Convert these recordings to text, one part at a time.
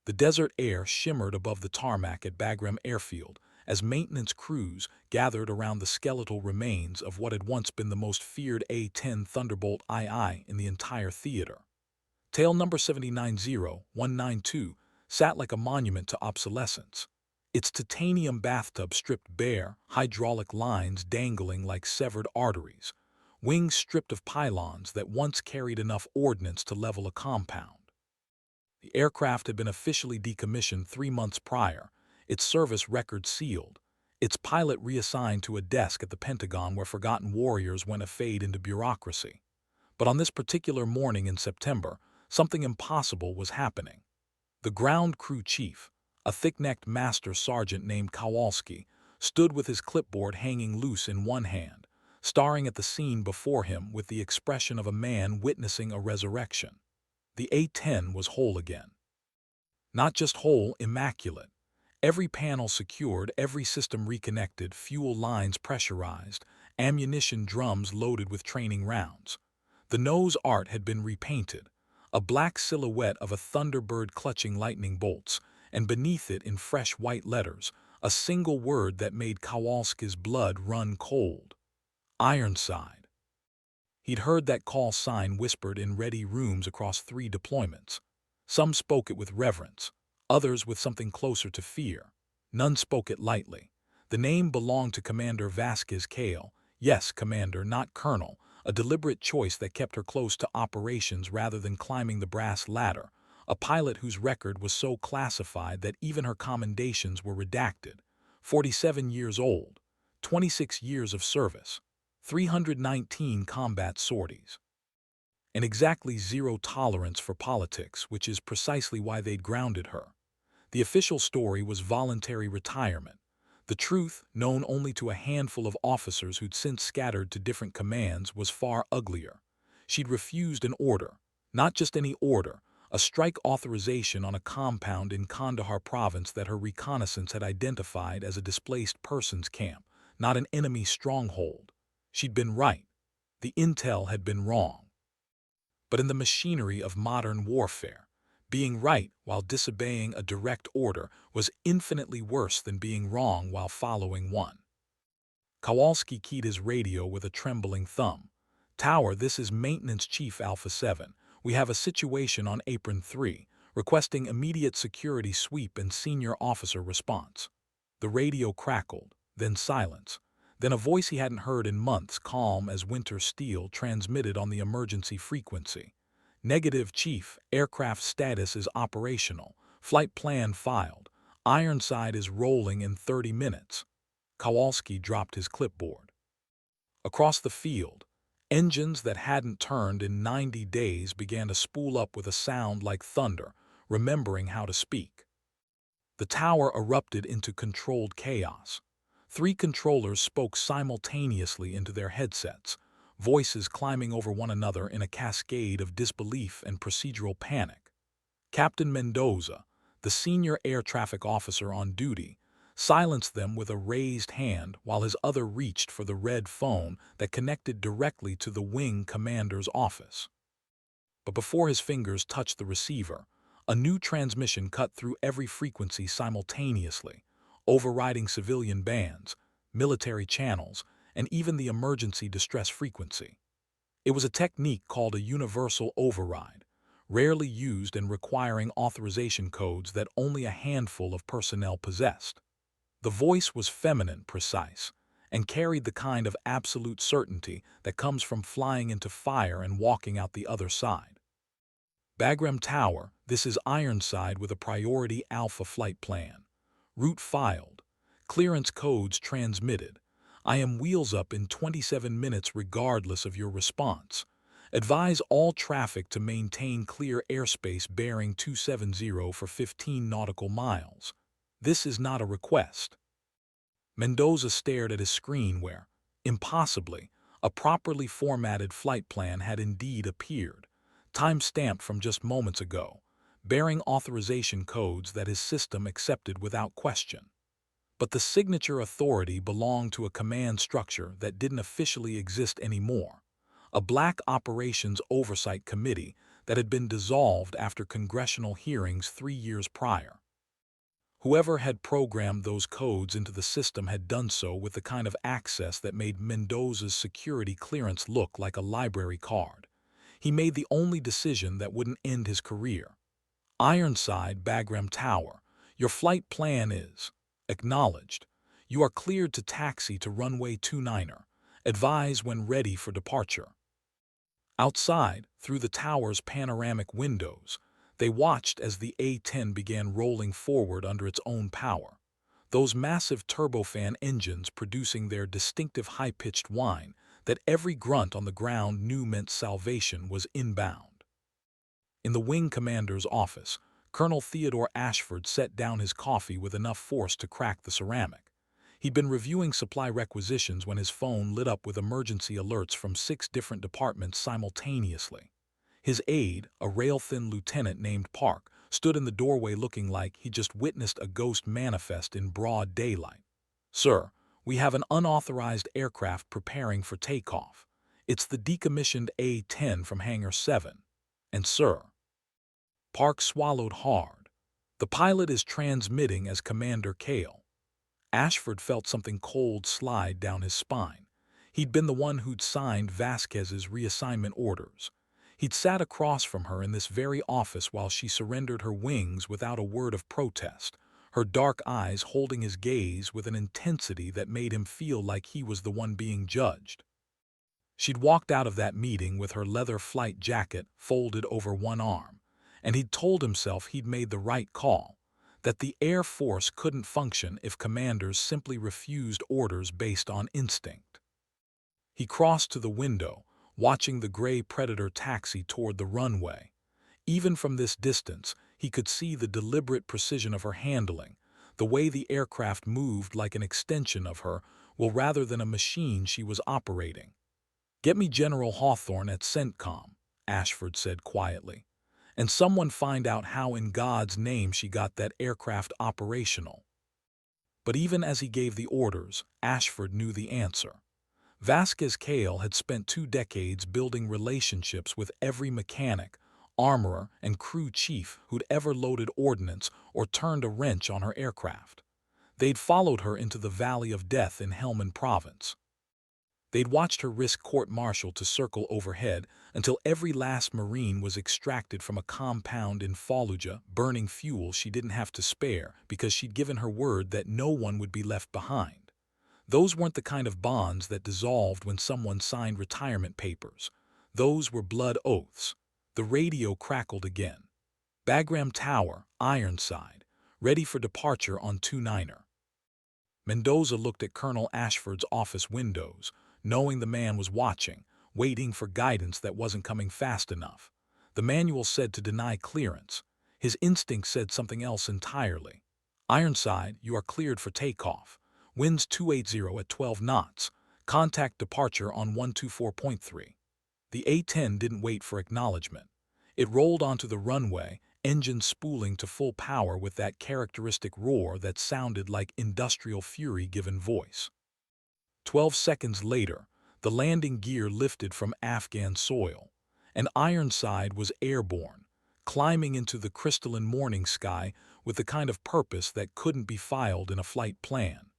The desert air shimmered above the tarmac at Bagram Airfield as maintenance crews gathered around the skeletal remains of what had once been the most feared A-10 Thunderbolt II in the entire theater. Tail number 790192 sat like a monument to obsolescence, its titanium bathtub stripped bare, hydraulic lines dangling like severed arteries, wings stripped of pylons that once carried enough ordnance to level a compound. The aircraft had been officially decommissioned 3 months prior, its service record sealed, its pilot reassigned to a desk at the Pentagon where forgotten warriors went a fade into bureaucracy. But on this particular morning in September, something impossible was happening. The ground crew chief, a thick-necked master sergeant named Kowalski, stood with his clipboard hanging loose in one hand, staring at the scene before him with the expression of a man witnessing a resurrection. The A-10 was whole again. Not just whole, immaculate. Every panel secured, every system reconnected, fuel lines pressurized, ammunition drums loaded with training rounds. The nose art had been repainted, a black silhouette of a thunderbird clutching lightning bolts, and beneath it in fresh white letters, a single word that made Kowalski's blood run cold. Ironside. He'd heard that call sign whispered in ready rooms across 3 deployments. Some spoke it with reverence, others with something closer to fear. None spoke it lightly. The name belonged to Commander Vasquez Cale. Yes, Commander, not Colonel, a deliberate choice that kept her close to operations rather than climbing the brass ladder, a pilot whose record was so classified that even her commendations were redacted. 47 years old, 26 years of service, 319 combat sorties, and exactly zero tolerance for politics, which is precisely why they'd grounded her. The official story was voluntary retirement. The truth, known only to a handful of officers who'd since scattered to different commands, was far uglier. She'd refused an order, not just any order, a strike authorization on a compound in Kandahar province that her reconnaissance had identified as a displaced persons camp, not an enemy stronghold. She'd been right. The intel had been wrong. But in the machinery of modern warfare, being right while disobeying a direct order was infinitely worse than being wrong while following one. Kowalski keyed his radio with a trembling thumb. "Tower, this is Maintenance Chief Alpha 7. We have a situation on Apron 3, requesting immediate security sweep and senior officer response." The radio crackled, then silence. Then a voice he hadn't heard in months, calm as winter steel, transmitted on the emergency frequency. "Negative, Chief. Aircraft status is operational. Flight plan filed. Ironside is rolling in 30 minutes. Kowalski dropped his clipboard. Across the field, engines that hadn't turned in 90 days began to spool up with a sound like thunder, remembering how to speak. The tower erupted into controlled chaos. 3 controllers spoke simultaneously into their headsets, voices climbing over one another in a cascade of disbelief and procedural panic. Captain Mendoza, the senior air traffic officer on duty, silenced them with a raised hand while his other reached for the red phone that connected directly to the wing commander's office. But before his fingers touched the receiver, a new transmission cut through every frequency simultaneously, overriding civilian bands, military channels, and even the emergency distress frequency. It was a technique called a universal override, rarely used and requiring authorization codes that only a handful of personnel possessed. The voice was feminine, precise, and carried the kind of absolute certainty that comes from flying into fire and walking out the other side. "Bagram Tower, this is Ironside with a priority Alpha flight plan. Route filed. Clearance codes transmitted. I am wheels up in 27 minutes regardless of your response. Advise all traffic to maintain clear airspace bearing 270 for 15 nautical miles. This is not a request." Mendoza stared at his screen where, impossibly, a properly formatted flight plan had indeed appeared, time-stamped from just moments ago, bearing authorization codes that his system accepted without question. But the signature authority belonged to a command structure that didn't officially exist anymore, a Black Operations Oversight Committee that had been dissolved after congressional hearings 3 years prior. Whoever had programmed those codes into the system had done so with the kind of access that made Mendoza's security clearance look like a library card. He made the only decision that wouldn't end his career. Ironside, Bagram Tower. Your flight plan is acknowledged. You are cleared to taxi to runway 29er. Advise when ready for departure. Outside, through the tower's panoramic windows, they watched as the A-10 began rolling forward under its own power, those massive turbofan engines producing their distinctive high-pitched whine that every grunt on the ground knew meant salvation was inbound. In the wing commander's office, Colonel Theodore Ashford set down his coffee with enough force to crack the ceramic. He'd been reviewing supply requisitions when his phone lit up with emergency alerts from 6 different departments simultaneously. His aide, a rail-thin lieutenant named Park, stood in the doorway looking like he'd just witnessed a ghost manifest in broad daylight. "Sir, we have an unauthorized aircraft preparing for takeoff. It's the decommissioned A-10 from Hangar 7. And sir," Park swallowed hard, "the pilot is transmitting as Commander Cale." Ashford felt something cold slide down his spine. He'd been the one who'd signed Vasquez's reassignment orders. He'd sat across from her in this very office while she surrendered her wings without a word of protest, her dark eyes holding his gaze with an intensity that made him feel like he was the one being judged. She'd walked out of that meeting with her leather flight jacket folded over one arm, and he'd told himself he'd made the right call, that the Air Force couldn't function if commanders simply refused orders based on instinct. He crossed to the window, watching the gray Predator taxi toward the runway. Even from this distance, he could see the deliberate precision of her handling, the way the aircraft moved like an extension of her, well, rather than a machine she was operating. "Get me General Hawthorne at CENTCOM," Ashford said quietly, "and someone find out how in God's name she got that aircraft operational." But even as he gave the orders, Ashford knew the answer. Vasquez Cale had spent 2 decades building relationships with every mechanic, armorer, and crew chief who'd ever loaded ordnance or turned a wrench on her aircraft. They'd followed her into the Valley of Death in Helmand Province. They'd watched her risk court-martial to circle overhead until every last Marine was extracted from a compound in Fallujah, burning fuel she didn't have to spare because she'd given her word that no one would be left behind. Those weren't the kind of bonds that dissolved when someone signed retirement papers. Those were blood oaths. The radio crackled again. "Bagram Tower, Ironside, ready for departure on 29er. Mendoza looked at Colonel Ashford's office windows, knowing the man was watching, waiting for guidance that wasn't coming fast enough. The manual said to deny clearance. His instinct said something else entirely. "Ironside, you are cleared for takeoff. Winds 280 at 12 knots. Contact departure on 124.3. The A-10 didn't wait for acknowledgement. It rolled onto the runway, engines spooling to full power with that characteristic roar that sounded like industrial fury given voice. 12 seconds later, the landing gear lifted from Afghan soil, and Ironside was airborne, climbing into the crystalline morning sky with the kind of purpose that couldn't be filed in a flight plan.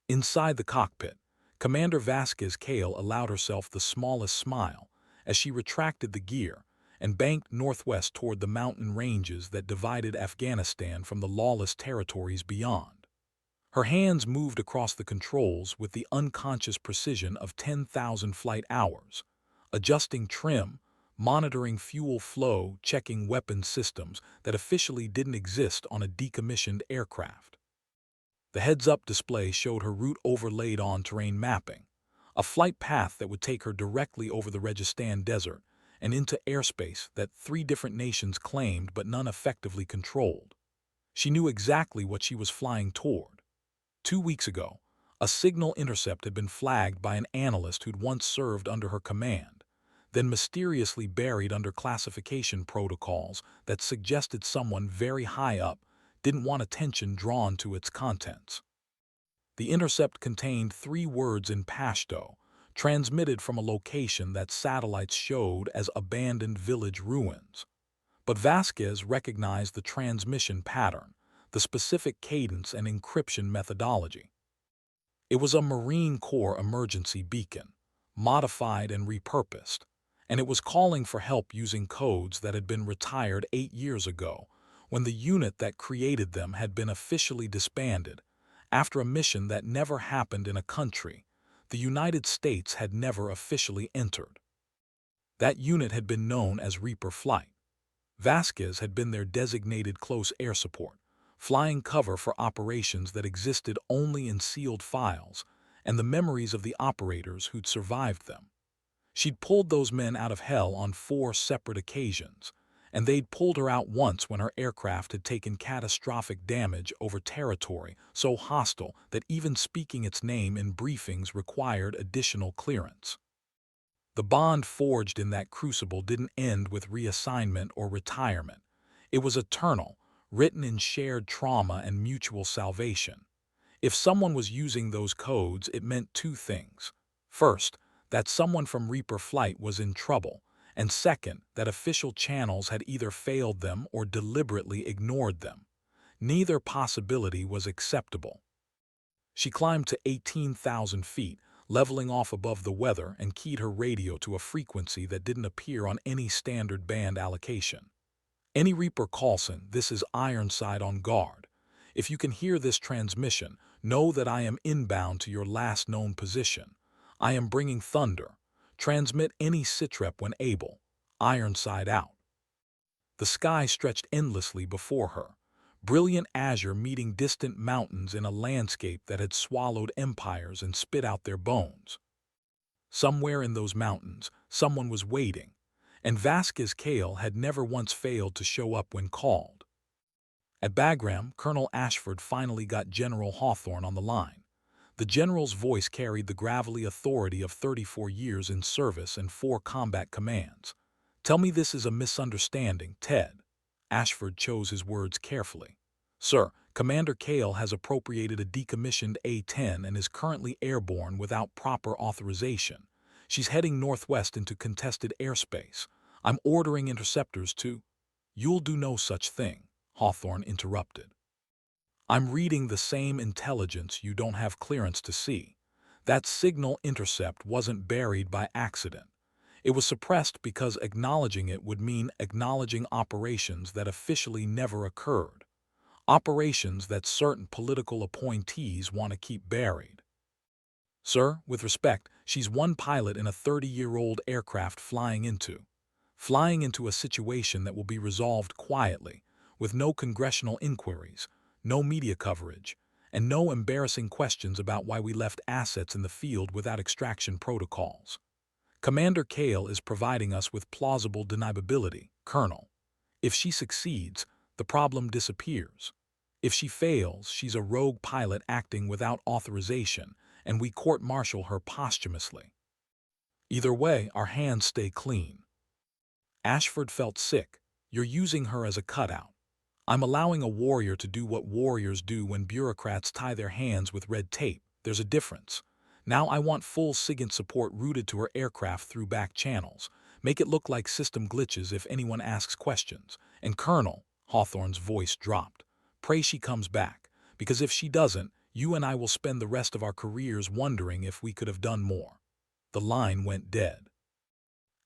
Inside the cockpit, Commander Vasquez Cale allowed herself the smallest smile as she retracted the gear and banked northwest toward the mountain ranges that divided Afghanistan from the lawless territories beyond. Her hands moved across the controls with the unconscious precision of 10,000 flight hours, adjusting trim, monitoring fuel flow, checking weapon systems that officially didn't exist on a decommissioned aircraft. The heads-up display showed her route overlaid on terrain mapping, a flight path that would take her directly over the Registan Desert and into airspace that 3 different nations claimed but none effectively controlled. She knew exactly what she was flying toward. 2 weeks ago, a signal intercept had been flagged by an analyst who'd once served under her command, then mysteriously buried under classification protocols that suggested someone very high up didn't want attention drawn to its contents. The intercept contained 3 words in Pashto, transmitted from a location that satellites showed as abandoned village ruins. But Vasquez recognized the transmission pattern, the specific cadence and encryption methodology. It was a Marine Corps emergency beacon, modified and repurposed, and it was calling for help using codes that had been retired 8 years ago, when the unit that created them had been officially disbanded, after a mission that never happened in a country the United States had never officially entered. That unit had been known as Reaper Flight. Vasquez had been their designated close air support, flying cover for operations that existed only in sealed files and the memories of the operators who'd survived them. She'd pulled those men out of hell on 4 separate occasions, and they'd pulled her out once when her aircraft had taken catastrophic damage over territory so hostile that even speaking its name in briefings required additional clearance. The bond forged in that crucible didn't end with reassignment or retirement. It was eternal, written in shared trauma and mutual salvation. If someone was using those codes, it meant 2 things. First, that someone from Reaper Flight was in trouble, and second, that official channels had either failed them or deliberately ignored them. Neither possibility was acceptable. She climbed to 18,000 feet, leveling off above the weather, and keyed her radio to a frequency that didn't appear on any standard band allocation. Any Reaper Carlson, this is Ironside on guard. If you can hear this transmission, know that I am inbound to your last known position. I am bringing thunder. Transmit any sitrep when able. Ironside out. The sky stretched endlessly before her, brilliant azure meeting distant mountains in a landscape that had swallowed empires and spit out their bones. Somewhere in those mountains, someone was waiting, and Vasquez Cale had never once failed to show up when called. At Bagram, Colonel Ashford finally got General Hawthorne on the line. The general's voice carried the gravelly authority of 34 years in service and 4 combat commands. "Tell me this is a misunderstanding, Ted." Ashford chose his words carefully. "Sir, Commander Cale has appropriated a decommissioned A-10 and is currently airborne without proper authorization. She's heading northwest into contested airspace. I'm ordering interceptors to—" "You'll do no such thing," Hawthorne interrupted. "I'm reading the same intelligence you don't have clearance to see. That signal intercept wasn't buried by accident. It was suppressed because acknowledging it would mean acknowledging operations that officially never occurred. Operations that certain political appointees want to keep buried. Sir, with respect, she's one pilot in a 30-year-old aircraft flying into a situation that will be resolved quietly, with no congressional inquiries, no media coverage, and no embarrassing questions about why we left assets in the field without extraction protocols. Commander Cale is providing us with plausible deniability, Colonel. If she succeeds, the problem disappears. If she fails, she's a rogue pilot acting without authorization, and we court-martial her posthumously. Either way, our hands stay clean." Ashford felt sick. "You're using her as a cutout. I'm allowing a warrior to do what warriors do when bureaucrats tie their hands with red tape. There's a difference. Now I want full SIGINT support routed to her aircraft through back channels. Make it look like system glitches if anyone asks questions. And Colonel," Hawthorne's voice dropped, "pray she comes back, because if she doesn't, you and I will spend the rest of our careers wondering if we could have done more." The line went dead.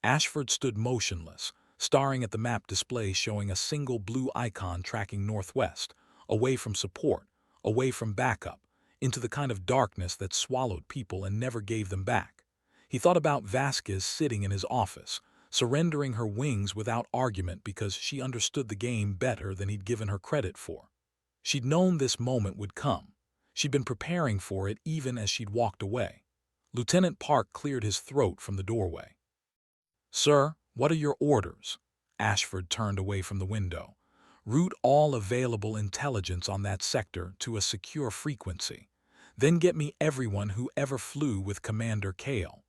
Ashford stood motionless, staring at the map display showing a single blue icon tracking northwest, away from support, away from backup, into the kind of darkness that swallowed people and never gave them back. He thought about Vasquez sitting in his office, surrendering her wings without argument because she understood the game better than he'd given her credit for. She'd known this moment would come. She'd been preparing for it even as she'd walked away. Lieutenant Park cleared his throat from the doorway. "Sir, what are your orders?" Ashford turned away from the window. "Route all available intelligence on that sector to a secure frequency. Then get me everyone who ever flew with Commander Cale.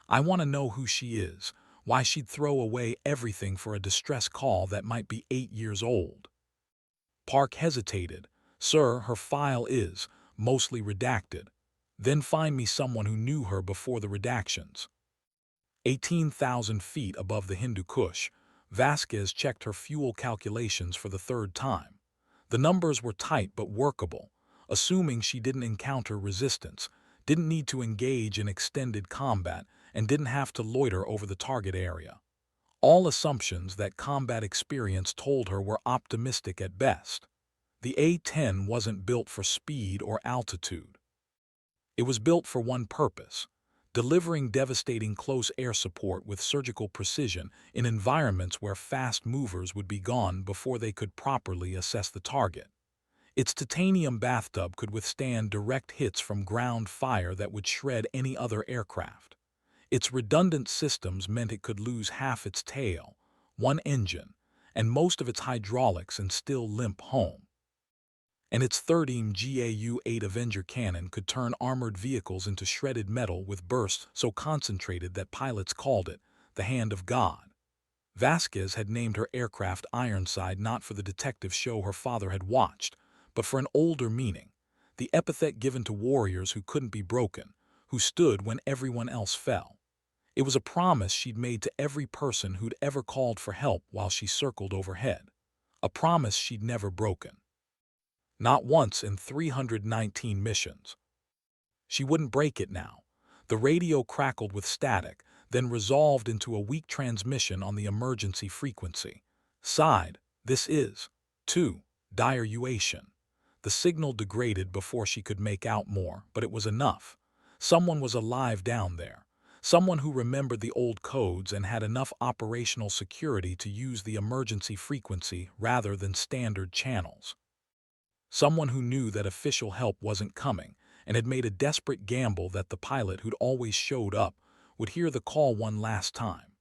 I want to know who she is, why she'd throw away everything for a distress call that might be 8 years old." Park hesitated. "Sir, her file is mostly redacted." Then find me someone who knew her before the redactions. 18,000 feet above the Hindu Kush, Vasquez checked her fuel calculations for the third time. The numbers were tight but workable, assuming she didn't encounter resistance, didn't need to engage in extended combat, and didn't have to loiter over the target area. All assumptions that combat experience told her were optimistic at best. The A-10 wasn't built for speed or altitude. It was built for one purpose: delivering devastating close air support with surgical precision in environments where fast movers would be gone before they could properly assess the target. Its titanium bathtub could withstand direct hits from ground fire that would shred any other aircraft. Its redundant systems meant it could lose half its tail, one engine, and most of its hydraulics and still limp home. And its 13 GAU-8 Avenger cannon could turn armored vehicles into shredded metal with bursts so concentrated that pilots called it the hand of God. Vasquez had named her aircraft Ironside not for the detective show her father had watched, but for an older meaning, the epithet given to warriors who couldn't be broken, who stood when everyone else fell. It was a promise she'd made to every person who'd ever called for help while she circled overhead, a promise she'd never broken. Not once in 319 missions. She wouldn't break it now. The radio crackled with static, then resolved into a weak transmission on the emergency frequency. Sighed, this is, 2, dire uation. The signal degraded before she could make out more, but it was enough. Someone was alive down there. Someone who remembered the old codes and had enough operational security to use the emergency frequency rather than standard channels. Someone who knew that official help wasn't coming and had made a desperate gamble that the pilot who'd always showed up would hear the call one last time.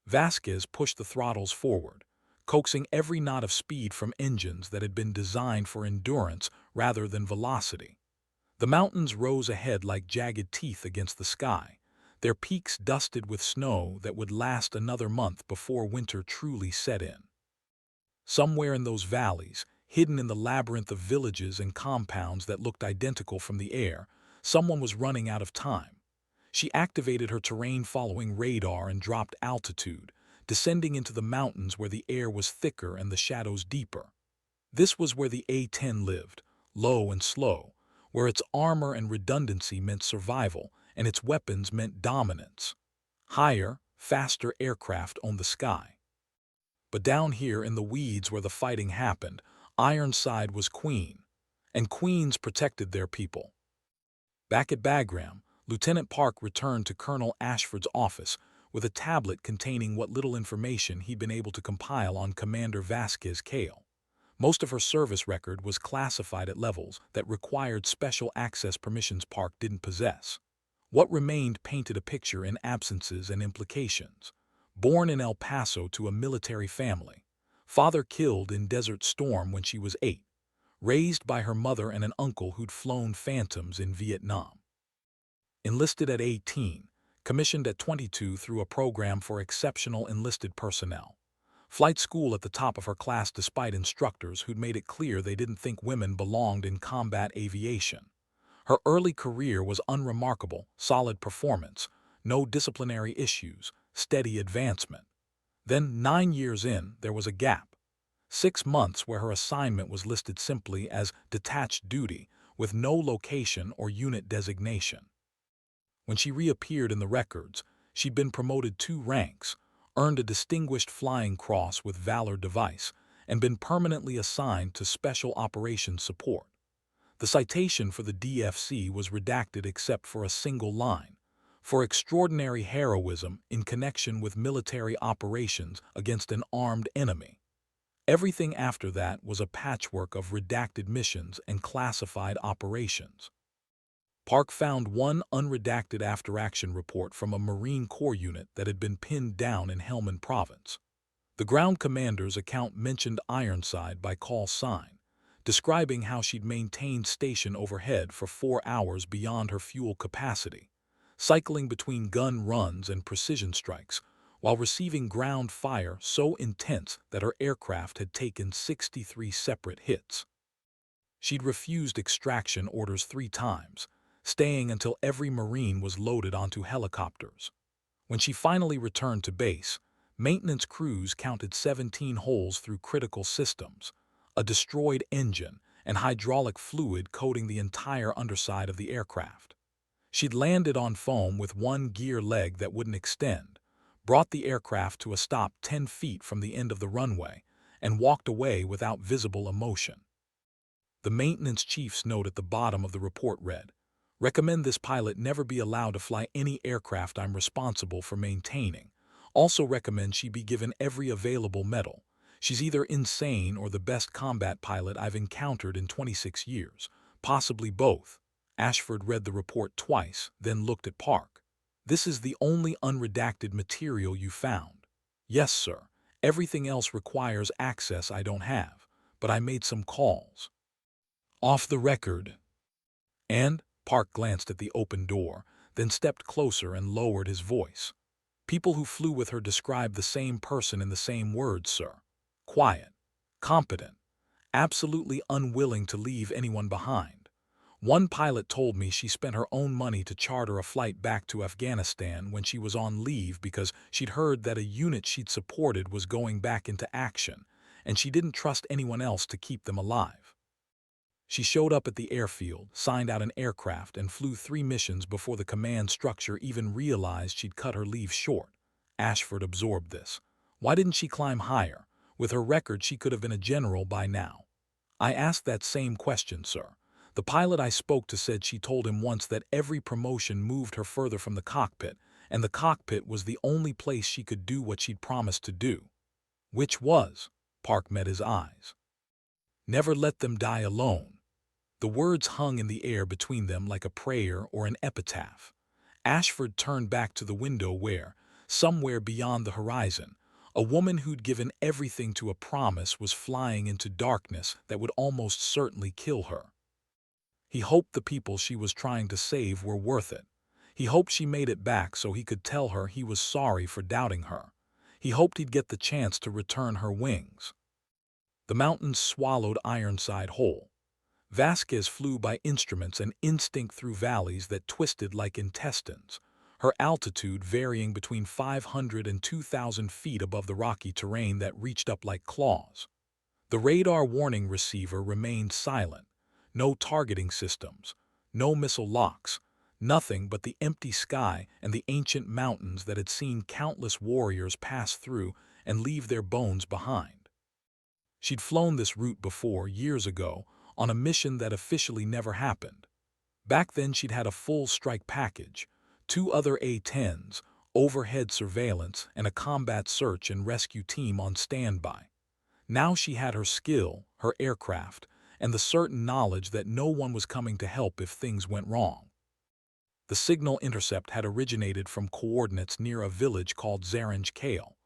Vasquez pushed the throttles forward, coaxing every knot of speed from engines that had been designed for endurance rather than velocity. The mountains rose ahead like jagged teeth against the sky, their peaks dusted with snow that would last another month before winter truly set in. Somewhere in those valleys, hidden in the labyrinth of villages and compounds that looked identical from the air, someone was running out of time. She activated her terrain-following radar and dropped altitude, descending into the mountains where the air was thicker and the shadows deeper. This was where the A-10 lived, low and slow, where its armor and redundancy meant survival and its weapons meant dominance. Higher, faster aircraft owned the sky. But down here in the weeds where the fighting happened, Ironside was queen, and queens protected their people. Back at Bagram, Lieutenant Park returned to Colonel Ashford's office with a tablet containing what little information he'd been able to compile on Commander Vasquez Cale. Most of her service record was classified at levels that required special access permissions Park didn't possess. What remained painted a picture in absences and implications. Born in El Paso to a military family, father killed in Desert Storm when she was 8, raised by her mother and an uncle who'd flown Phantoms in Vietnam. Enlisted at 18, commissioned at 22 through a program for exceptional enlisted personnel. Flight school at the top of her class despite instructors who'd made it clear they didn't think women belonged in combat aviation. Her early career was unremarkable, solid performance, no disciplinary issues, steady advancement. Then, 9 years in, there was a gap. 6 months where her assignment was listed simply as detached duty, with no location or unit designation. When she reappeared in the records, she'd been promoted 2 ranks, earned a Distinguished Flying Cross with Valor device, and been permanently assigned to Special Operations Support. The citation for the DFC was redacted except for a single line: for extraordinary heroism in connection with military operations against an armed enemy. Everything after that was a patchwork of redacted missions and classified operations. Park found one unredacted after-action report from a Marine Corps unit that had been pinned down in Helmand Province. The ground commander's account mentioned Ironside by call sign, describing how she'd maintained station overhead for 4 hours beyond her fuel capacity, cycling between gun runs and precision strikes, while receiving ground fire so intense that her aircraft had taken 63 separate hits. She'd refused extraction orders 3 times, staying until every Marine was loaded onto helicopters. When she finally returned to base, maintenance crews counted 17 holes through critical systems, a destroyed engine, and hydraulic fluid coating the entire underside of the aircraft. She'd landed on foam with one gear leg that wouldn't extend, brought the aircraft to a stop 10 feet from the end of the runway, and walked away without visible emotion. The maintenance chief's note at the bottom of the report read, "Recommend this pilot never be allowed to fly any aircraft I'm responsible for maintaining. Also recommend she be given every available medal. She's either insane or the best combat pilot I've encountered in 26 years, possibly both." Ashford read the report twice, then looked at Park. "This is the only unredacted material you found?" "Yes, sir. Everything else requires access I don't have, but I made some calls." "Off the record." And Park glanced at the open door, then stepped closer and lowered his voice. "People who flew with her describe the same person in the same words, sir. Quiet, competent, absolutely unwilling to leave anyone behind. One pilot told me she spent her own money to charter a flight back to Afghanistan when she was on leave because she'd heard that a unit she'd supported was going back into action, and she didn't trust anyone else to keep them alive. She showed up at the airfield, signed out an aircraft, and flew 3 missions before the command structure even realized she'd cut her leave short." Ashford absorbed this. "Why didn't she climb higher? With her record, she could have been a general by now." "I asked that same question, sir. The pilot I spoke to said she told him once that every promotion moved her further from the cockpit, and the cockpit was the only place she could do what she'd promised to do." "Which was?" Park met his eyes. "Never let them die alone." The words hung in the air between them like a prayer or an epitaph. Ashford turned back to the window where, somewhere beyond the horizon, a woman who'd given everything to a promise was flying into darkness that would almost certainly kill her. He hoped the people she was trying to save were worth it. He hoped she made it back so he could tell her he was sorry for doubting her. He hoped he'd get the chance to return her wings. The mountains swallowed Ironside whole. Vasquez flew by instruments and instinct through valleys that twisted like intestines, her altitude varying between 500 and 2,000 feet above the rocky terrain that reached up like claws. The radar warning receiver remained silent. No targeting systems, no missile locks, nothing but the empty sky and the ancient mountains that had seen countless warriors pass through and leave their bones behind. She'd flown this route before, years ago, on a mission that officially never happened. Back then she'd had a full strike package, 2 other A-10s, overhead surveillance, and a combat search and rescue team on standby. Now she had her skill, her aircraft, and the certain knowledge that no one was coming to help if things went wrong. The signal intercept had originated from coordinates near a village called Zaranj Kale,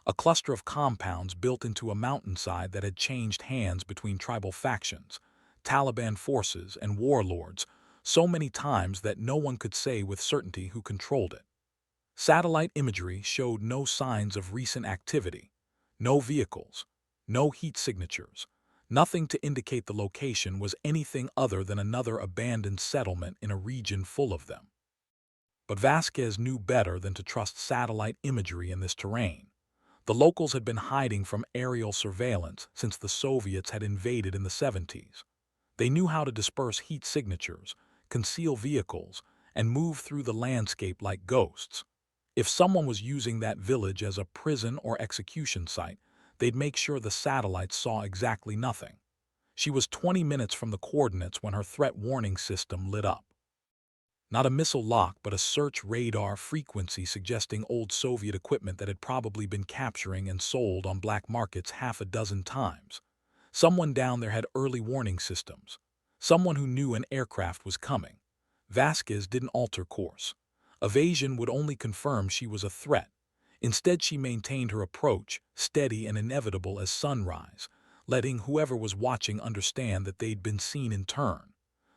a cluster of compounds built into a mountainside that had changed hands between tribal factions, Taliban forces, and warlords so many times that no one could say with certainty who controlled it. Satellite imagery showed no signs of recent activity, no vehicles, no heat signatures, nothing to indicate the location was anything other than another abandoned settlement in a region full of them. But Vasquez knew better than to trust satellite imagery in this terrain. The locals had been hiding from aerial surveillance since the Soviets had invaded in the 70s. They knew how to disperse heat signatures, conceal vehicles, and move through the landscape like ghosts. If someone was using that village as a prison or execution site, they'd make sure the satellites saw exactly nothing. She was 20 minutes from the coordinates when her threat warning system lit up. Not a missile lock, but a search radar frequency suggesting old Soviet equipment that had probably been capturing and sold on black markets half a dozen times. Someone down there had early warning systems. Someone who knew an aircraft was coming. Vasquez didn't alter course. Evasion would only confirm she was a threat. Instead, she maintained her approach, steady and inevitable as sunrise, letting whoever was watching understand that they'd been seen in turn.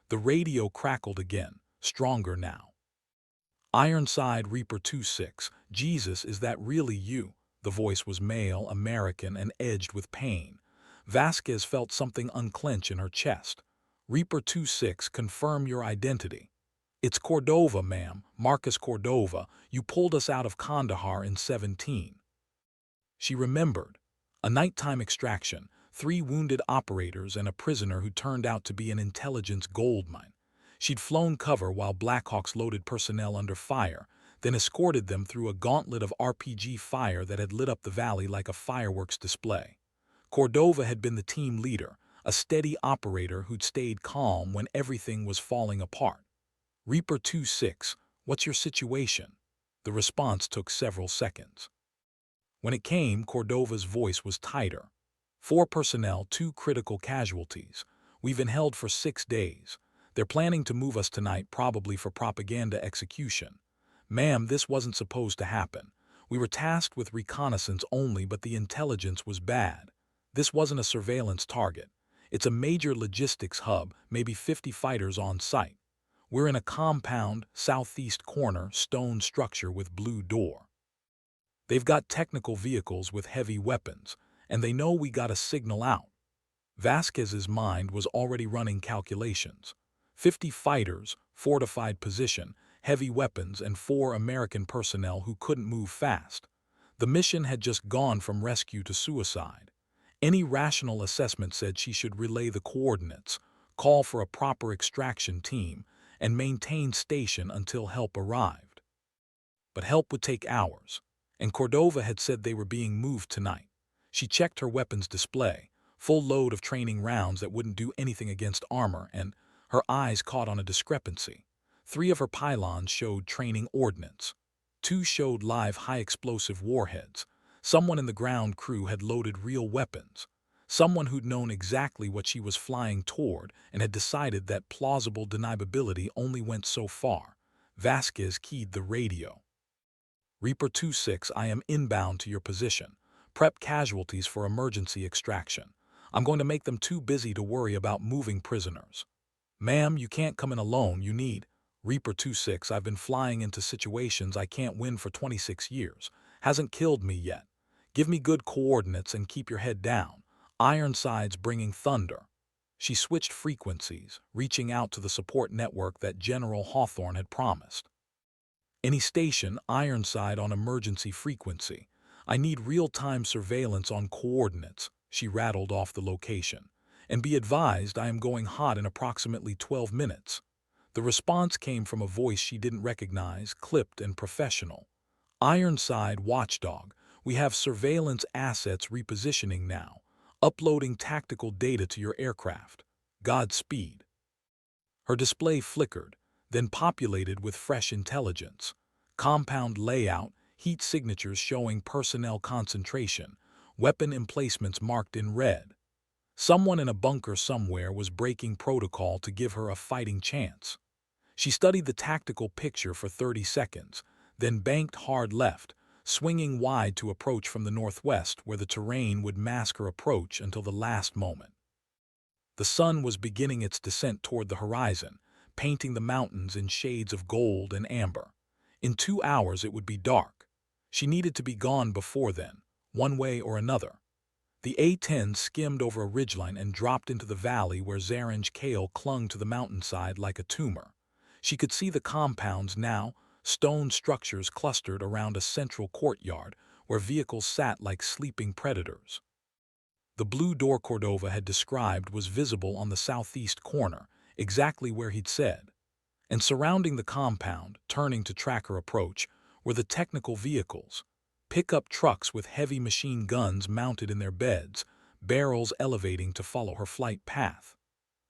The radio crackled again, stronger now. "Ironside Reaper 26, Jesus, is that really you?" The voice was male, American, and edged with pain. Vasquez felt something unclench in her chest. "Reaper 26, confirm your identity." "It's Cordova, ma'am, Marcus Cordova. You pulled us out of Kandahar in 17." She remembered. A nighttime extraction, 3 wounded operators and a prisoner who turned out to be an intelligence goldmine. She'd flown cover while Blackhawks loaded personnel under fire, then escorted them through a gauntlet of RPG fire that had lit up the valley like a fireworks display. Cordova had been the team leader, a steady operator who'd stayed calm when everything was falling apart. "Reaper 2-6, what's your situation?" The response took several seconds. When it came, Cordova's voice was tighter. "4 personnel, 2 critical casualties. We've been held for 6 days. They're planning to move us tonight, probably for propaganda execution. Ma'am, this wasn't supposed to happen. We were tasked with reconnaissance only, but the intelligence was bad. This wasn't a surveillance target. It's a major logistics hub, maybe 50 fighters on site. We're in a compound, southeast corner, stone structure with blue door. They've got technical vehicles with heavy weapons, and they know we got a signal out." Vasquez's mind was already running calculations. 50 fighters, fortified position, heavy weapons, and 4 American personnel who couldn't move fast. The mission had just gone from rescue to suicide. Any rational assessment said she should relay the coordinates, call for a proper extraction team, and maintain station until help arrived. But help would take hours, and Cordova had said they were being moved tonight. She checked her weapons display, full load of training rounds that wouldn't do anything against armor, and her eyes caught on a discrepancy. 3 of her pylons showed training ordnance. 2 showed live high-explosive warheads. Someone in the ground crew had loaded real weapons. Someone who'd known exactly what she was flying toward and had decided that plausible deniability only went so far. Vasquez keyed the radio. "Reaper 2-6, I am inbound to your position. Prep casualties for emergency extraction. I'm going to make them too busy to worry about moving prisoners." "Ma'am, you can't come in alone. You need—" "Reaper 2-6, I've been flying into situations I can't win for 26 years. Hasn't killed me yet. Give me good coordinates and keep your head down. Ironside's bringing thunder." She switched frequencies, reaching out to the support network that General Hawthorne had promised. "Any station, Ironside on emergency frequency. I need real-time surveillance on coordinates." She rattled off the location. "And be advised, I am going hot in approximately 12 minutes. The response came from a voice she didn't recognize, clipped and professional. "Ironside Watchdog, we have surveillance assets repositioning now. Uploading tactical data to your aircraft. Godspeed." Her display flickered, then populated with fresh intelligence. Compound layout, heat signatures showing personnel concentration, weapon emplacements marked in red. Someone in a bunker somewhere was breaking protocol to give her a fighting chance. She studied the tactical picture for 30 seconds, then banked hard left, swinging wide to approach from the northwest where the terrain would mask her approach until the last moment. The sun was beginning its descent toward the horizon, painting the mountains in shades of gold and amber. In 2 hours it would be dark. She needed to be gone before then, one way or another. The A-10 skimmed over a ridgeline and dropped into the valley where Zaranj Kale clung to the mountainside like a tumor. She could see the compounds now, stone structures clustered around a central courtyard where vehicles sat like sleeping predators. The blue door Cordova had described was visible on the southeast corner, exactly where he'd said. And surrounding the compound, turning to track her approach, were the technical vehicles. Pickup trucks with heavy machine guns mounted in their beds, barrels elevating to follow her flight path.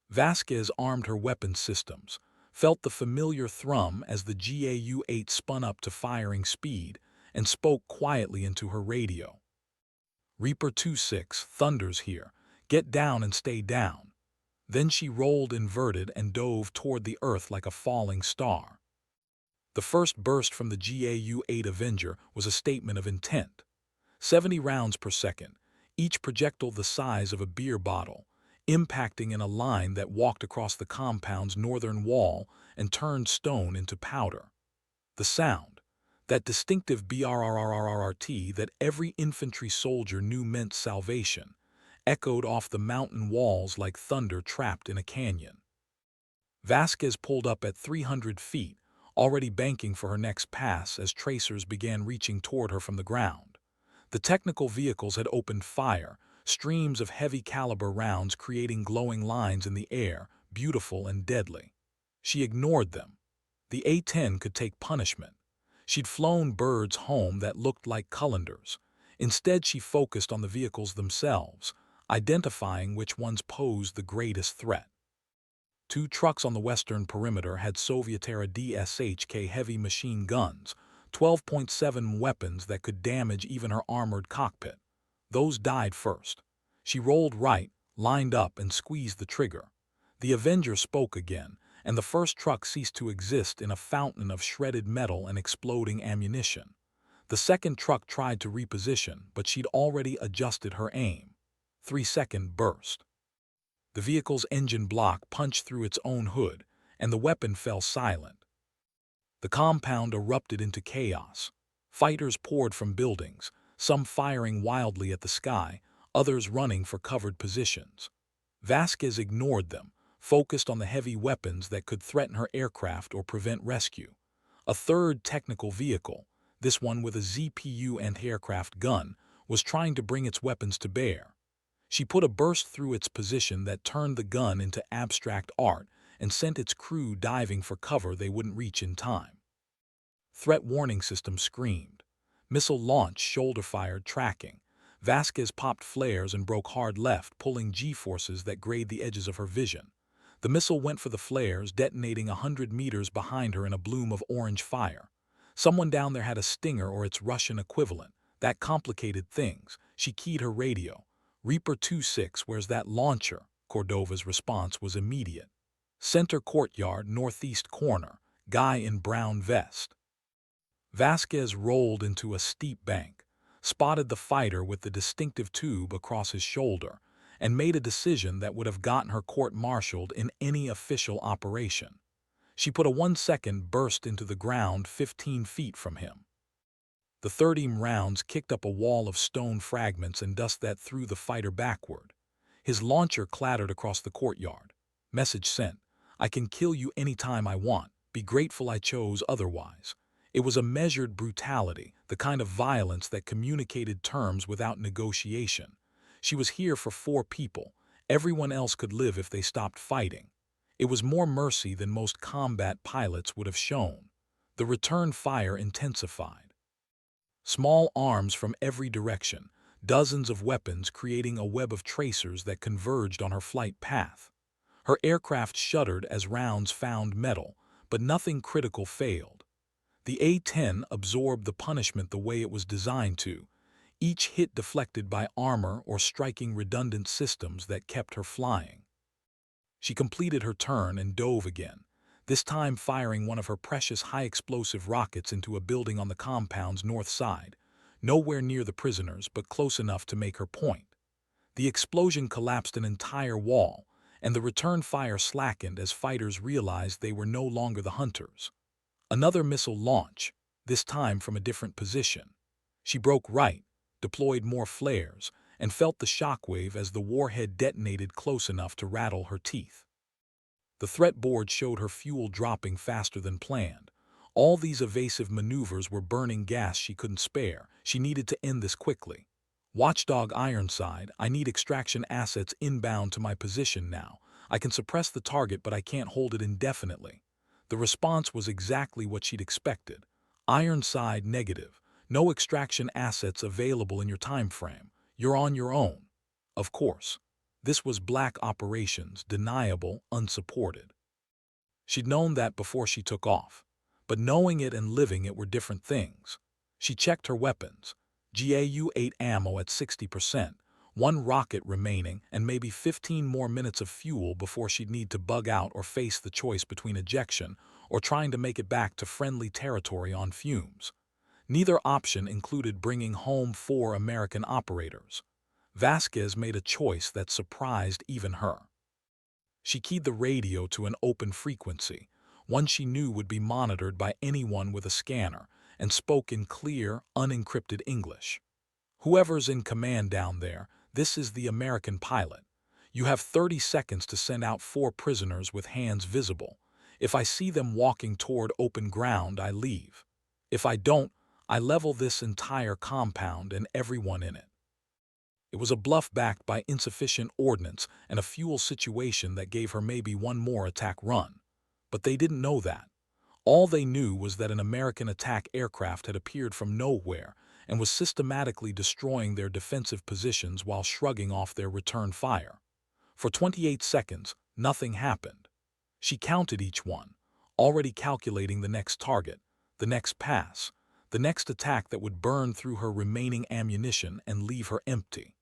Vasquez armed her weapons systems, felt the familiar thrum as the GAU-8 spun up to firing speed, and spoke quietly into her radio. "Reaper 2-6, thunder's here. Get down and stay down." Then she rolled inverted and dove toward the earth like a falling star. The first burst from the GAU-8 Avenger was a statement of intent. 70 rounds per second, each projectile the size of a beer bottle, impacting in a line that walked across the compound's northern wall and turned stone into powder. The sound, that distinctive BRRRRRT that every infantry soldier knew meant salvation, echoed off the mountain walls like thunder trapped in a canyon. Vasquez pulled up at 300 feet, already banking for her next pass as tracers began reaching toward her from the ground. The technical vehicles had opened fire, streams of heavy-caliber rounds creating glowing lines in the air, beautiful and deadly. She ignored them. The A-10 could take punishment. She'd flown birds home that looked like colanders. Instead, she focused on the vehicles themselves, identifying which ones posed the greatest threat. Two trucks on the western perimeter had Soviet-era DSHK heavy machine guns, 12.7 weapons that could damage even her armored cockpit. Those died first. She rolled right, lined up, and squeezed the trigger. The Avenger spoke again, and the first truck ceased to exist in a fountain of shredded metal and exploding ammunition. The second truck tried to reposition, but she'd already adjusted her aim. 3-second burst. The vehicle's engine block punched through its own hood, and the weapon fell silent. The compound erupted into chaos. Fighters poured from buildings, some firing wildly at the sky, others running for covered positions. Vasquez ignored them, focused on the heavy weapons that could threaten her aircraft or prevent rescue. A third technical vehicle, this one with a ZPU anti-aircraft gun, was trying to bring its weapons to bear. She put a burst through its position that turned the gun into abstract art and sent its crew diving for cover they wouldn't reach in time. Threat warning system screamed. Missile launch, shoulder-fired tracking. Vasquez popped flares and broke hard left, pulling G-forces that grayed the edges of her vision. The missile went for the flares, detonating 100 meters behind her in a bloom of orange fire. Someone down there had a Stinger or its Russian equivalent. That complicated things. She keyed her radio. Reaper 2-6, where's that launcher? Cordova's response was immediate. Center courtyard, northeast corner. Guy in brown vest. Vasquez rolled into a steep bank, spotted the fighter with the distinctive tube across his shoulder, and made a decision that would have gotten her court-martialed in any official operation. She put a 1-second burst into the ground 15 feet from him. The 30 rounds kicked up a wall of stone fragments and dust that threw the fighter backward. His launcher clattered across the courtyard. Message sent. I can kill you anytime I want. Be grateful I chose otherwise. It was a measured brutality, the kind of violence that communicated terms without negotiation. She was here for 4 people. Everyone else could live if they stopped fighting. It was more mercy than most combat pilots would have shown. The return fire intensified. Small arms from every direction, dozens of weapons creating a web of tracers that converged on her flight path. Her aircraft shuddered as rounds found metal, but nothing critical failed. The A-10 absorbed the punishment the way it was designed to, each hit deflected by armor or striking redundant systems that kept her flying. She completed her turn and dove again, this time firing one of her precious high-explosive rockets into a building on the compound's north side, nowhere near the prisoners but close enough to make her point. The explosion collapsed an entire wall, and the return fire slackened as fighters realized they were no longer the hunters. Another missile launch, this time from a different position. She broke right, deployed more flares, and felt the shockwave as the warhead detonated close enough to rattle her teeth. The threat board showed her fuel dropping faster than planned. All these evasive maneuvers were burning gas she couldn't spare. She needed to end this quickly. Watchdog Ironside, I need extraction assets inbound to my position now. I can suppress the target, but I can't hold it indefinitely. The response was exactly what she'd expected. Ironside negative. No extraction assets available in your time frame. You're on your own. Of course. This was black operations, deniable, unsupported. She'd known that before she took off. But knowing it and living it were different things. She checked her weapons. GAU-8 ammo at 60%, 1 rocket remaining, and maybe 15 more minutes of fuel before she'd need to bug out or face the choice between ejection or trying to make it back to friendly territory on fumes. Neither option included bringing home 4 American operators. Vasquez made a choice that surprised even her. She keyed the radio to an open frequency, one she knew would be monitored by anyone with a scanner, and spoke in clear, unencrypted English. Whoever's in command down there, this is the American pilot. You have 30 seconds to send out 4 prisoners with hands visible. If I see them walking toward open ground, I leave. If I don't, I level this entire compound and everyone in it. It was a bluff backed by insufficient ordnance and a fuel situation that gave her maybe one more attack run. But they didn't know that. All they knew was that an American attack aircraft had appeared from nowhere and was systematically destroying their defensive positions while shrugging off their return fire. For 28 seconds, nothing happened. She counted each one, already calculating the next target, the next pass, the next attack that would burn through her remaining ammunition and leave her empty.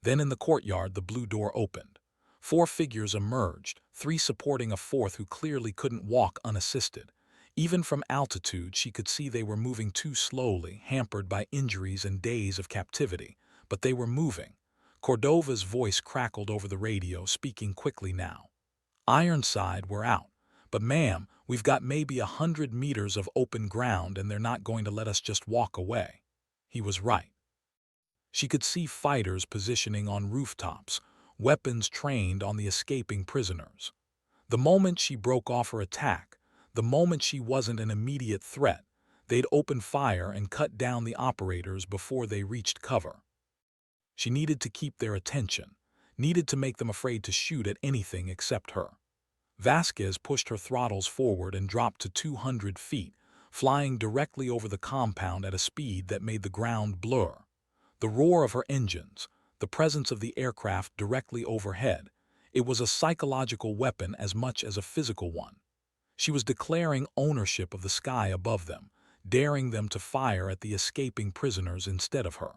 Then in the courtyard, the blue door opened. 4 figures emerged, 3 supporting a 4th who clearly couldn't walk unassisted. Even from altitude, she could see they were moving too slowly, hampered by injuries and days of captivity. But they were moving. Cordova's voice crackled over the radio, speaking quickly now. Ironside, we're out. But ma'am, we've got maybe 100 meters of open ground and they're not going to let us just walk away. He was right. She could see fighters positioning on rooftops, weapons trained on the escaping prisoners. The moment she broke off her attack, the moment she wasn't an immediate threat, they'd open fire and cut down the operators before they reached cover. She needed to keep their attention, needed to make them afraid to shoot at anything except her. Vasquez pushed her throttles forward and dropped to 200 feet, flying directly over the compound at a speed that made the ground blur. The roar of her engines, the presence of the aircraft directly overhead, it was a psychological weapon as much as a physical one. She was declaring ownership of the sky above them, daring them to fire at the escaping prisoners instead of her.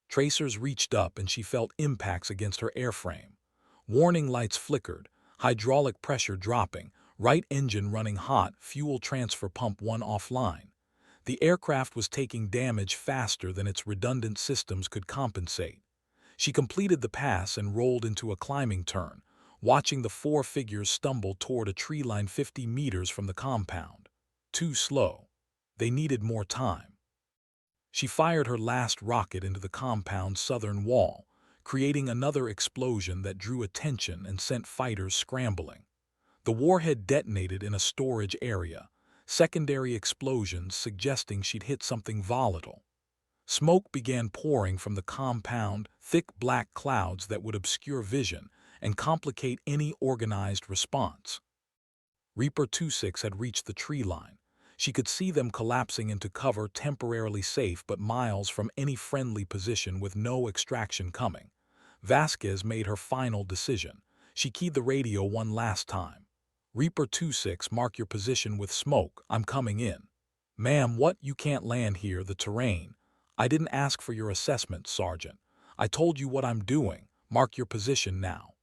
Tracers reached up and she felt impacts against her airframe. Warning lights flickered, hydraulic pressure dropping, right engine running hot, fuel transfer pump 1 offline. The aircraft was taking damage faster than its redundant systems could compensate. She completed the pass and rolled into a climbing turn, watching the 4 figures stumble toward a tree line 50 meters from the compound. Too slow. They needed more time. She fired her last rocket into the compound's southern wall, creating another explosion that drew attention and sent fighters scrambling. The warhead detonated in a storage area, secondary explosions suggesting she'd hit something volatile. Smoke began pouring from the compound, thick black clouds that would obscure vision and complicate any organized response. Reaper 26 had reached the tree line. She could see them collapsing into cover, temporarily safe but miles from any friendly position with no extraction coming. Vasquez made her final decision. She keyed the radio one last time. Reaper 26, mark your position with smoke. I'm coming in. Ma'am, what? You can't land here, the terrain. I didn't ask for your assessment, Sergeant. I told you what I'm doing. Mark your position now.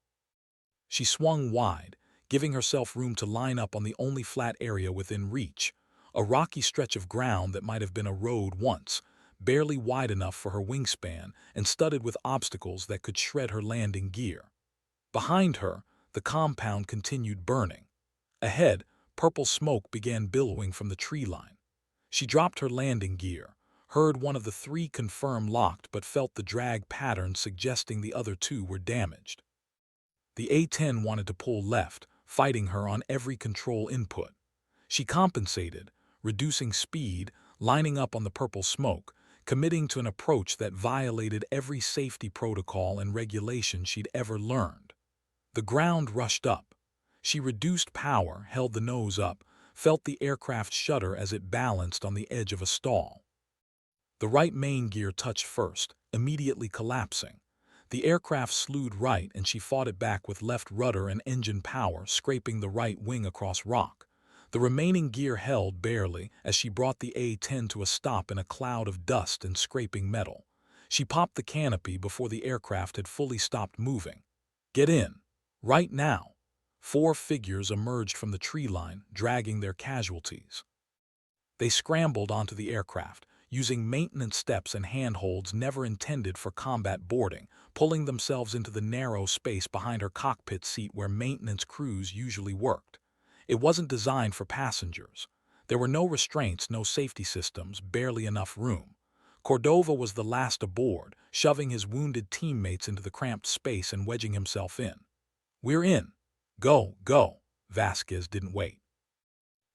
She swung wide, giving herself room to line up on the only flat area within reach, a rocky stretch of ground that might have been a road once, barely wide enough for her wingspan and studded with obstacles that could shred her landing gear. Behind her, the compound continued burning. Ahead, purple smoke began billowing from the tree line. She dropped her landing gear, heard one of the 3 confirm locked but felt the drag pattern suggesting the other 2 were damaged. The A-10 wanted to pull left, fighting her on every control input. She compensated, reducing speed, lining up on the purple smoke, committing to an approach that violated every safety protocol and regulation she'd ever learned. The ground rushed up. She reduced power, held the nose up, felt the aircraft shudder as it balanced on the edge of a stall. The right main gear touched first, immediately collapsing. The aircraft slewed right and she fought it back with left rudder and engine power, scraping the right wing across rock. The remaining gear held barely as she brought the A-10 to a stop in a cloud of dust and scraping metal. She popped the canopy before the aircraft had fully stopped moving. Get in. Right now. 4 figures emerged from the tree line, dragging their casualties. They scrambled onto the aircraft, using maintenance steps and handholds never intended for combat boarding, pulling themselves into the narrow space behind her cockpit seat where maintenance crews usually worked. It wasn't designed for passengers. There were no restraints, no safety systems, barely enough room. Cordova was the last aboard, shoving his wounded teammates into the cramped space and wedging himself in. "We're in. Go, go." Vasquez didn't wait.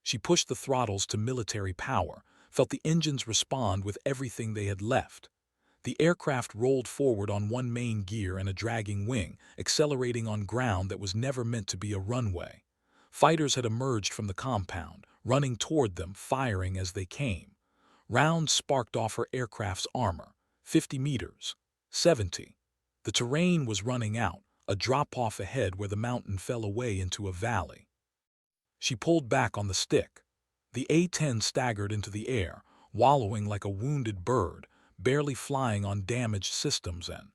She pushed the throttles to military power, felt the engines respond with everything they had left. The aircraft rolled forward on one main gear and a dragging wing, accelerating on ground that was never meant to be a runway. Fighters had emerged from the compound, running toward them, firing as they came. Rounds sparked off her aircraft's armor. 50 meters. 70. The terrain was running out, a drop-off ahead where the mountain fell away into a valley. She pulled back on the stick. The A-10 staggered into the air, wallowing like a wounded bird, barely flying on damaged systems and